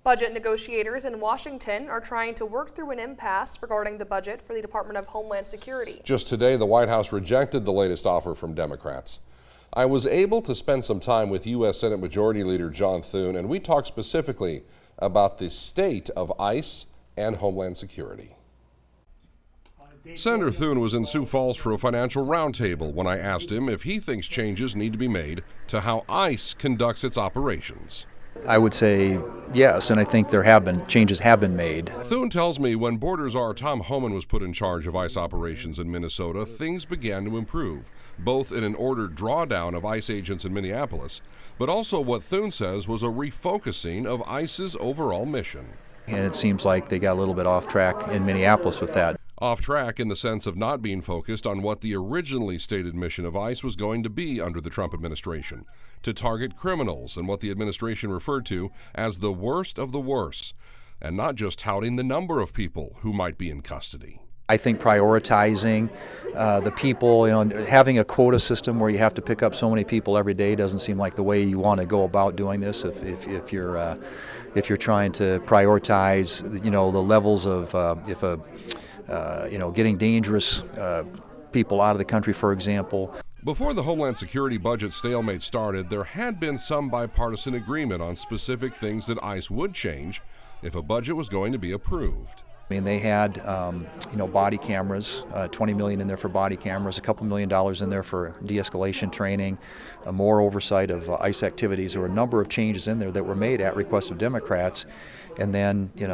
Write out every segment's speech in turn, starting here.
Budget negotiators in Washington are trying to work through an impasse regarding the budget for the Department of Homeland Security. Just today, the White House rejected the latest offer from Democrats. I was able to spend some time with U.S. Senate Majority Leader John Thune, and we talked specifically about the state of ICE and Homeland Security. Senator Thune was in Sioux Falls for a financial roundtable when I asked him if he thinks changes need to be made to how ICE conducts its operations. I would say yes, and I think changes have been made. Thune tells me when Border Czar Tom Homan was put in charge of ICE operations in Minnesota, things began to improve, both in an ordered drawdown of ICE agents in Minneapolis, but also what Thune says was a refocusing of ICE's overall mission. And it seems like they got a little bit off track in Minneapolis with that. Off track in the sense of not being focused on what the originally stated mission of ICE was going to be under the Trump administration, to target criminals and what the administration referred to as the worst of the worst, and not just touting the number of people who might be in custody. I think prioritizing the people, having a quota system where you have to pick up so many people every day doesn't seem like the way you want to go about doing this. If you're trying to prioritize, the levels of getting dangerous people out of the country, for example. Before the Homeland Security budget stalemate started, there had been some bipartisan agreement on specific things that ICE would change if a budget was going to be approved. I mean, they had, body cameras, $20 million in there for body cameras, a couple $1 million in there for de-escalation training, more oversight of ICE activities. There were a number of changes in there that were made at request of Democrats, and then, it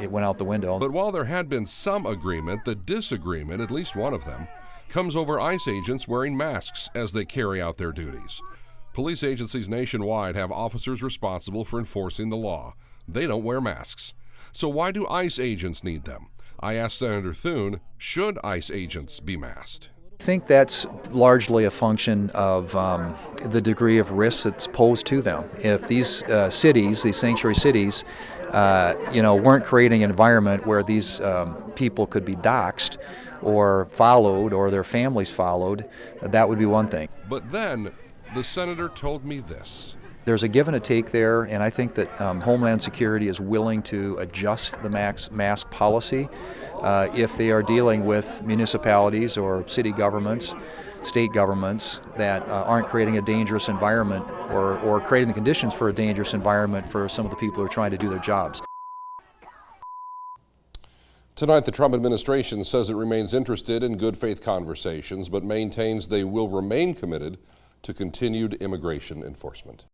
went out the window. But while there had been some agreement, the disagreement, at least one of them, comes over ICE agents wearing masks as they carry out their duties. Police agencies nationwide have officers responsible for enforcing the law. They don't wear masks. So why do ICE agents need them? I asked Senator Thune, should ICE agents be masked? I think that's largely a function of the degree of risk that's posed to them. If these cities, these sanctuary cities, weren't creating an environment where these people could be doxxed or followed or their families followed, that would be one thing. But then the senator told me this. There's a give and a take there, and I think that Homeland Security is willing to adjust the mask policy if they are dealing with municipalities or city governments, state governments that aren't creating a dangerous environment or creating the conditions for a dangerous environment for some of the people who are trying to do their jobs. Tonight, the Trump administration says it remains interested in good faith conversations, but maintains they will remain committed to continued immigration enforcement.